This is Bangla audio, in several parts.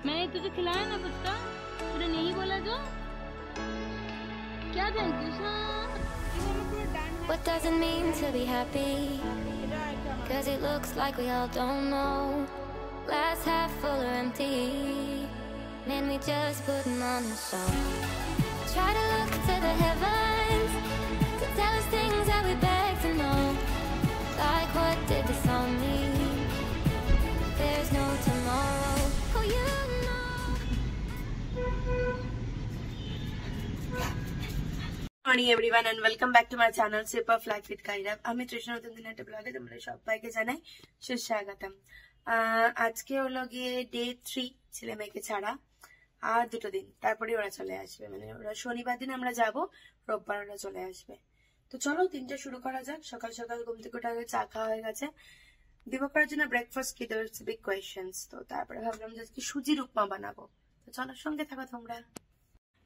मैंने तुझे खिलाया ना पुचका, तूने नहीं बोला तो क्या thank you sir. What does it mean to be happy? Cause it looks like we all don't know. Glass half full or empty. Man, we just putting on a show. Try to look to the heavens to tell us things that we beg to know. Like what did this all mean? There's no tomorrow. Oh, you know. Morning everyone and welcome back to my channel Shape of Life with Kairav. আমি তৃষ্ণা নতুন দিন একটা ব্লগে তোমাদের সবাইকে জানাই সুস্বাগতম। আজকে হলো গিয়ে ডে 3 ছেলে মেয়েকে ছাড়া, আর দুটো দিন তারপরে ওরা চলে আসবে। মানে ওরা শনিবার দিন আমরা যাব, রোববার ওরা চলে আসবে। তো চলো দিনটা শুরু করা যাক। সকাল সকাল ঘুম থেকে উঠে আগে চা খাওয়া হয়ে গেছে। দিবকরের জন্য ব্রেকফাস্ট কি দেওয়ার বিগ কোয়েশ্চেন্স। তো তারপরে ভাবলাম যে আজকে সুজির উপমা বানাবো। তো চলো সঙ্গে থাকো তোমরা।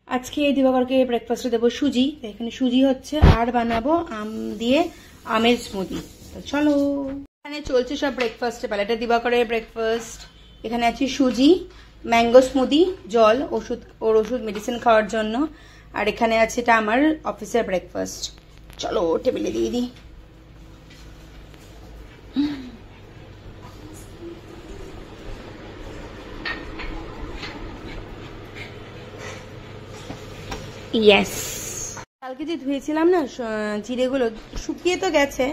আজকে দিবাকরকে ব্রেকফাস্টে দেবো সুজি। এখানে সুজি হচ্ছে, আর বানাবো আম দিয়ে আমের স্মুদি। তো চলো, এখানে চলছে সব ব্রেকফাস্টে। বেলা এটা দিবাকরের ব্রেকফাস্ট। এখানে আছে সুজি, ম্যাঙ্গো স্মুদি, জল, ওষুধ মেডিসিন খাওয়ার জন্য। আর এখানে আছে এটা আমার অফিসের ব্রেকফাস্ট। চলো টেবিলে দিয়ে দিই। ইয়েস, কালকে যে ধুয়েছিলাম না জিরেগুলো, শুকিয়ে তো গেছে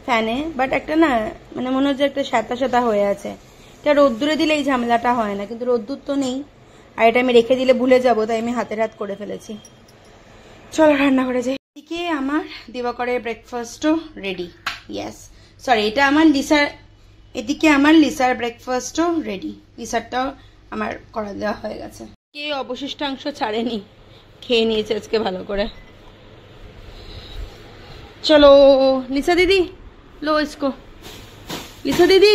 ফ্যানে, বাট একটা না মানে মনে হচ্ছে একটা সাদা সাদা হয়ে আছে। এটা রোদ্দুরে দিলে এই ঝামেলাটা হয় না, কিন্তু রোদ্দুর তো নেই। আর এটা আমি রেখে দিলে ভুলে যাবো, তাই আমি হাতের হাত করে ফেলেছি। চলো রান্না করে যাই। এদিকে আমার দিবাকরের ব্রেকফাস্টও রেডি। ইয়েস, সরি, এটা আমার লিসার, এদিকে আমার লিসার ব্রেকফাস্টও রেডি। লিসারটাও আমার করা দেওয়া হয়ে গেছে। কে অবশিষ্টাংশ ছাড়েনি, খেয়ে নিয়েছে আজকে ভালো করে। চলো লিসা দিদি, লো ইসকো, লিসা দিদি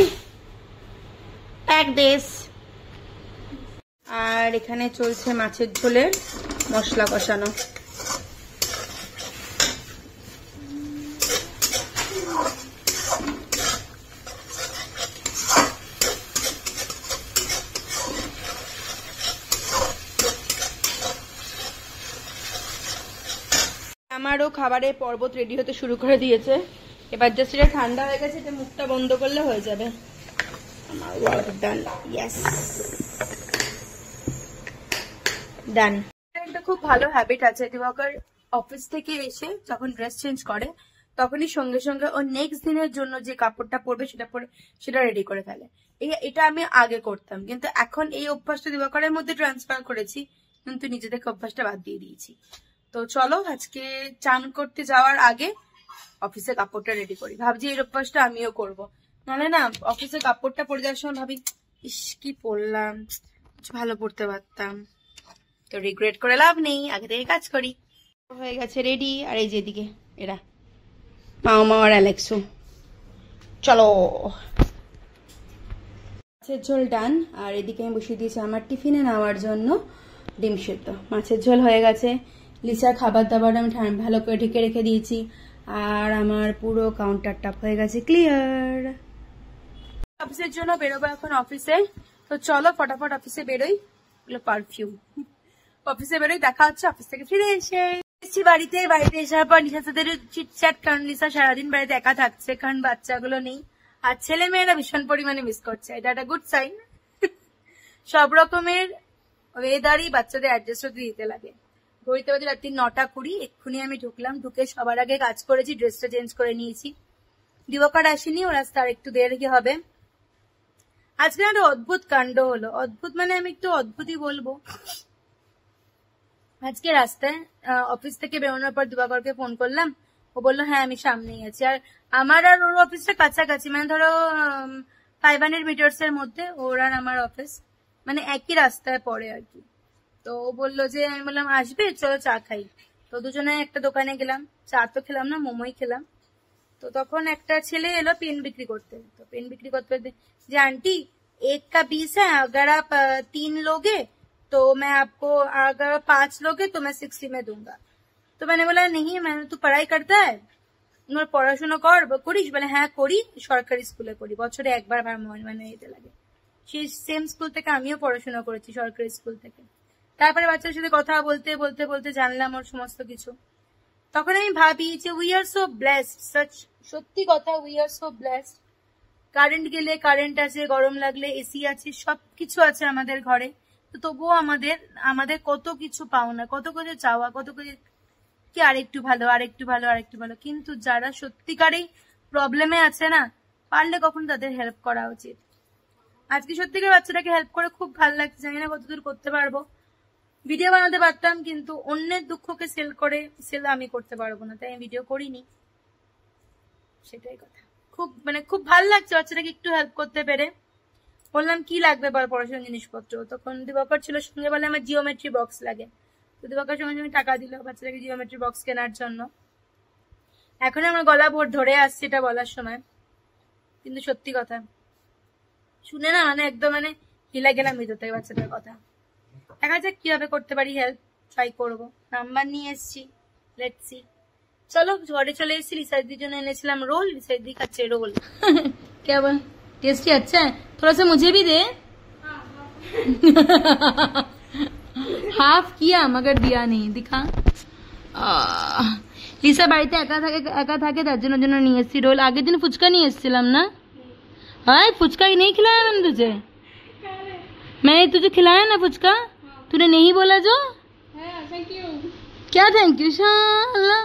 এক দেশ। আর এখানে চলছে মাছের ঝোলের মশলা কষানো। আমারও খাবারের পর্বত রেডি হতে শুরু করে দিয়েছে। এবার জাস্ট এটা ঠান্ডা হয়ে গেছে, এটা মুখটা বন্ধ করলে হয়ে যাবে। আমার ওয়ার্ক ডান। ইয়েস, ডান। একটা খুব ভালো হ্যাবিট আছে, দিবাকর অফিস থেকে এসে যখন ড্রেস চেঞ্জ করে তখনই সঙ্গে সঙ্গে ও নেক্সট দিনের জন্য যে কাপড়টা পরবে সেটা রেডি করে ফেলে। এটা আমি আগে করতাম, কিন্তু এখন এই অভ্যাসটা দিবাকরের মধ্যে ট্রান্সফার করেছি, কিন্তু নিজে থেকে অভ্যাসটা বাদ দিয়ে দিয়েছি। তো চলো আজকে চান করতে যাওয়ার আগে অফিসে কাপড়টা রেডি করি। ভাবছি এই অভ্যাসটা আমিও করবো, নাহলে না অফিসে কাপড়টা পরে যাওয়ার সময় ভাবি ইস কি পরলাম, ভালো পড়তে পারতাম। তো রিগ্রেট করে লাভ নেই, আগে থেকে কাজ করি। হয়ে গেছে রেডি। আর এই যে এদিকে এরা মামা আর অ্যালেক্সো। চলো, মাছের ঝোল ডান। আর এদিকে আমি বসিয়ে দিয়েছি আমার টিফিনে নেওয়ার জন্য ডিম সেদ্ধ। মাছের ঝোল হয়ে গেছে। লিসার খাবার দাবার আমি ভালো করে ঢেকে রেখে দিয়েছি। আর আমার পুরো কাউন্টার টপ হয়ে গেছে ক্লিয়ার। অফিসের জন্য বেরোবো এখন অফিসে। তো চলো ফটাফট অফিসে বেরোই। পারফিউম অফিসে বেরোই, দেখা হচ্ছে অফিস থেকে ফিরে এসেছি বাড়িতে। বাড়িতে আসার পর লিসার সাথে চিটচ্যাট, কারণ লিসা সারাদিন বাড়িতে একা থাকছে, কারণ বাচ্চাগুলো নেই। আর ছেলে মেয়েরা ভীষণ পরিমাণে মিস করছে, এটা একটা গুড সাইন। সব রকমের ওয়েদারই বাচ্চাদের অ্যাডজাস্ট হতে দিতে লাগে। ঘড়িতে বাজে রাত্রি 9:20। এক্ষুনি আমি ঢুকলাম, ঢুকে সবার আগে কাজ করেছি, ড্রেসটা চেঞ্জ করে নিয়েছি। দিবাকর আসেনি, ওর আসতে আর একটু দেরি হবে। আজকে একটা অদ্ভুত কাণ্ড হলো। অদ্ভুত মানে আমি একটু অদ্ভুতই বলবো। আজকে রাস্তায় অফিস থেকে বেরোনোর পর দিবাকরকে ফোন করলাম, ও বললো হ্যাঁ আমি সামনেই আছি। আর আমার আর ওর অফিসটা কাছাকাছি, মানে ধরো 500 মিটার্স এর মধ্যে ওর আর আমার অফিস, মানে একই রাস্তায় পড়ে আর কি। তো ও বললো যে, আমি বললাম আসবে, চলো চা খাই। তো দুজনে একটা দোকানে গেলাম, চা তো খেলাম না, মোমোই খেলাম। তো তখন একটা ছেলে এলো পেন বিক্রি করতে। তো পেন বিক্রি করতে যে आंटी 1 का 20 है, अगर आप 3 लोगे तो मैं आपको, अगर 5 लोगे तो मैं 60 में दूंगा। तो मैंने बोला नहीं, मैंने तू पढ़ाई करता है, পড়াশোনা করিস? বলে হ্যাঁ করি, সরকারি স্কুলে পড়ি, বছরে একবার আমার মনে দিতে লাগে। সেই সেম স্কুল থেকে আমিও পড়াশোনা করেছি, সরকারি স্কুল থেকে। তারপরে বাচ্চার সাথে কথা বলতে বলতে বলতে জানলাম ওর সমস্ত কিছু। তখন আমি ভাবি যে উই আর সো ব্লেসড, সত্যি কথা, we are so blessed. Current গেলে কারেন্ট আছে, গরম লাগলে এসি আছে, সবকিছু আছে আমাদের ঘরে, তো তবুও আমাদের কত কিছু পাওনা, কত কিছু চাওয়া, কত কিছু কি আরেকটু ভালো, আরেকটু ভালো, আরেকটু ভালো। কিন্তু যারা সত্যিকারেই প্রবলেমে আছে না, পারলে কখন তাদের হেল্প করা উচিত। আজকে সত্যিকার বাচ্চাটাকে হেল্প করে খুব ভালো লাগছে। জানি না কতদূর করতে পারবো, ভিডিও বানাতে পারতাম, কিন্তু অন্যের দুঃখকে সেল আমি করতে পারবো না, তাই আমি ভিডিও করিনি। সেটাই কথা। খুব ভালো লাগছে বাচ্চাটাকে একটু হেল্প করতে পেরে। বললাম কি লাগবে বল পড়াশোনার জিনিসপত্র, তখন দিবাকর ছিল সঙ্গে, বলে আমার জিওমেট্রি বক্স লাগে। তো দিবাকর সঙ্গে সঙ্গে টাকা দিল বাচ্চাটাকে জিওমেট্রি বক্স কেনার জন্য। এখন আমার গলা ধরে আসছে এটা বলার সময়, কিন্তু সত্যি কথা শুনে না একদম হিলা গেলাম ভিতর থেকে বাচ্চাটার কথা। দেখা যাক কিভাবে করতে পারি হেল্প, ট্রাই করবো। নাম্বার নিয়ে এসছি, লেটস সি। চলো ঘরে চলে এসেছি, লিসাইদির জন্য এনেছিলাম रोल, लिसाइदी खाচ্ছে रोल। क्या बोल, टेस्टी अच्छा है, थोड़ा सा मुझे भी दे। हाफ किया मगर दिया नहीं, दिखा। লিসা বাড়িতে একা থাকে তার জন্য নিয়ে এসেছি রোল। আগের দিন ফুচকা নিয়ে এসেছিলাম না? हाय फुचका ही नहीं खिलाया मैंने तुझे, मैंने तुझे खिलाया ना फुचका, तूने नहीं बोला जो। क्या थैंक यू शाला,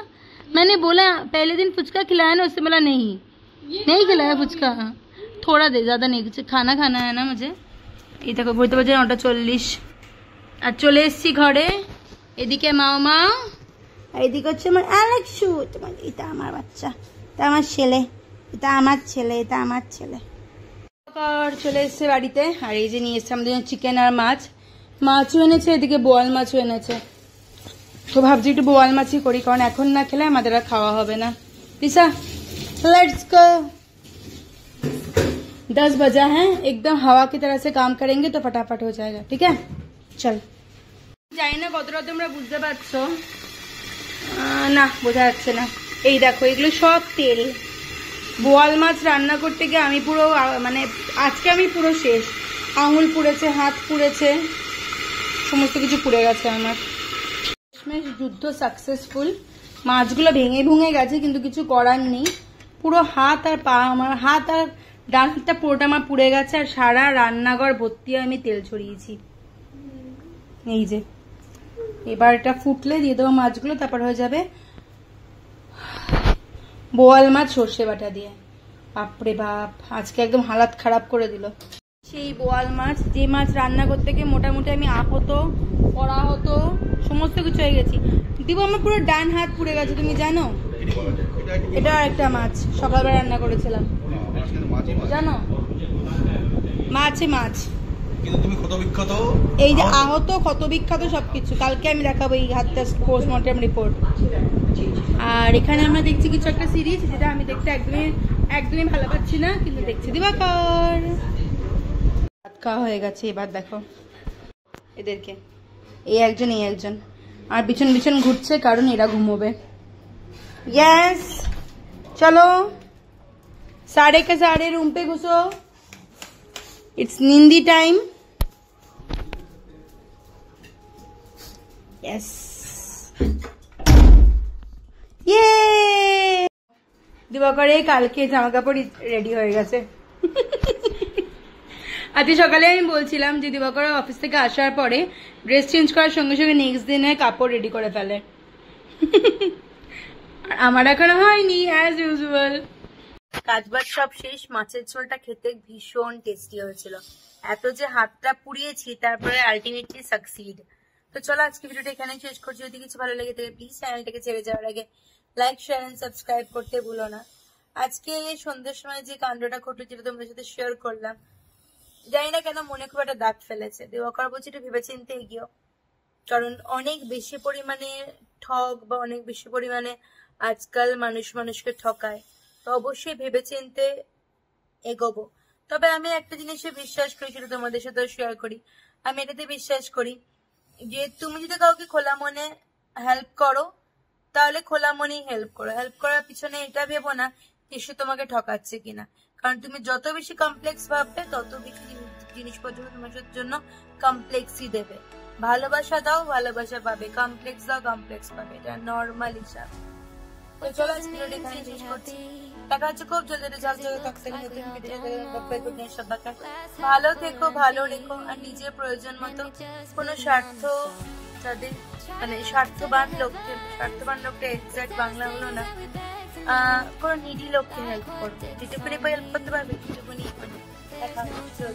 मैंने बोला पहले दिन फुचका खिलाया ना, उससे बोला नहीं खिलाया फुचका, थोड़ा दे, ज्यादा नहीं, खाना है ना मुझे। এই দেখো ঘুরতে বাজে 9:40 আর চলে এসেছি ঘরে। এদিকে মা আর এদিকে হচ্ছে আমার আলেক্সু। তোমার এটা আমার বাচ্চা, এটা আমার ছেলে, এটা আমার ছেলে, এটা আমার ছেলে। চলে এসছে বাড়িতে। আর এই যে নিয়ে এসছে আমাদের জন্য চিকেন আর মাছও এনেছে, এদিকে বোয়াল মাছও এনেছে। তো ভাবছি একটু বোয়াল মাছই করি, কারণ এখন না খেলে আমাদের আর খাওয়া হবে না। लिसा लेट्स गो, 10 बजा है, एकदम हवा की तरह से काम करेंगे तो फटाफट हो जाएगा, ठीक है। चल জানি না কতটা তোমরা বুঝতে পারছো, না বোঝা যাচ্ছে না। এই দেখো এগুলো সব তেল। বোয়াল মাছ রান্না করতে গিয়ে আমি পুরো আজকে আমি পুরো শেষ। আঙুল পুড়েছে, হাত পুড়েছে, সমস্ত কিছু পুড়ে গেছে আমার। যুদ্ধ সাকসেসফুল। মাছগুলো ভেঙে গেছে, কিন্তু কিছু করার নেই। পুরো হাত আর পা, আমার হাত আর ডান হাতটা পুরোটা আমার পুড়ে গেছে, আর সারা রান্নাঘর ভর্তি আমি তেল ছড়িয়েছি। এই যে এবার এটা ফুটলে দিয়ে দেবো মাছগুলো, তারপর হয়ে যাবে বোয়াল মাছ সর্ষে বাটা দিয়ে। বাপরে বাপ, আজকে একদম হালাত খারাপ করে দিল। সেই বোয়াল মাছ, যে মাছ রান্না করতে গিয়ে মোটামুটি আমি আহত, পরাহত, সমস্ত কিছু হয়ে গেছি। দিব আমার পুরো ডান হাত পুড়ে গেছে, তুমি জানো? এটা একটা মাছ সকালবেলা রান্না করেছিলাম, জানো? মাছ এই যে আহত, ক্ষত বিক্ষত সবকিছু কালকে আমি দেখাবো, এই হাতটা পোস্টমর্টম রিপোর্ট। আর এখানে আমরা দেখছি কিছু একটা সিরিজ, যেটা আমি দেখতে একদমই ভালো পাচ্ছি না, কিন্তু দেখছি। দিবাকর ভাত খাওয়া হয়ে গেছে, এবার দেখো এদেরকে, এই একজন আর পিছন ঘুরছে, কারণ এরা ঘুমোবে। यस चलो, 4:30 रूम पे घुसो, इट्स नींदी टाइम। यस ये দিবাকরে কালকে জামা কাপড় রেডি হয়ে গেছে। আজকে সকালে আমি বলছিলাম যে দিবাকর অফিস থেকে আসার পরে ড্রেস চেঞ্জ করার সঙ্গে সঙ্গে নেক্সট দিনে কাপড় রেডি করে ফেলে। আমার এখনো হয়নি, অ্যাজ ইউজুয়াল। কাজবাজ সব শেষ। মাছের ঝোলটা খেতে ভীষণ টেস্টি হয়েছিল, এত যে হাতটা পুড়িয়েছি, তারপরে আলটিমেটলি সাকসিড। তো চলো আজকে ভিডিওটা এখানে শেষ করছি। যদি কিছু ভালো লেগে থাকে প্লিজ চ্যানেলটাকে ছেড়ে যাওয়ার আগে লাইক, শেয়ার এন্ড সাবস্ক্রাইব করতে ভুলো না। আজকে সন্ধ্যের সময় যে কাণ্ডটা ঘটলো, যেটা তোমাদের সাথে শেয়ার করলাম, জানি না কেন মনে খুব একটা দাগ ফেলেছে। দিবাকর বলছি একটু ভেবেচিন্তে এগিয়েও, কারণ অনেক বেশি পরিমাণে ঠক বা অনেক বেশি পরিমাণে আজকাল মানুষকে ঠকায়। তো অবশ্যই ভেবেচিন্তে এগোবো। তবে আমি একটা জিনিসে বিশ্বাস করি, সেটা তোমাদের সাথে শেয়ার করি। আমি এটাতে বিশ্বাস করি যে তুমি যদি কাউকে খোলা মনে হেল্প করো, তাহলে খোলা মনেই হেল্প করো। হেল্প করার পিছনে এটা ভেবো না যে সে তোমাকে ঠকাচ্ছে কিনা, কারণ তুমি যত বেশি কমপ্লেক্স ভাববে তত বেশি জিনিসপত্র তোমার জন্য কমপ্লেক্সই দেবে। ভালোবাসা দাও, ভালোবাসা পাবে, কমপ্লেক্স দাও, কমপ্লেক্স পাবে, এটা নর্মাল হিসাব। তো চলো আজকে ভিডিওটা এখানে শেষ করছি। দেখা হচ্ছে খুব জলদি ঝকঝকে থাকতে নতুন ভিডিও। ভালো থেকো, ভালো রেখো, আর নিজের প্রয়োজন মতো কোনো স্বার্থ যাদের মানে স্বার্থবান লোকটা এক্সাক্ট বাংলা হলো না, কোনো নিডি লোককে হেল্প করবে, যেটুকুনি হেল্প করতে পারবে সেটুকুনি। দেখা হচ্ছে।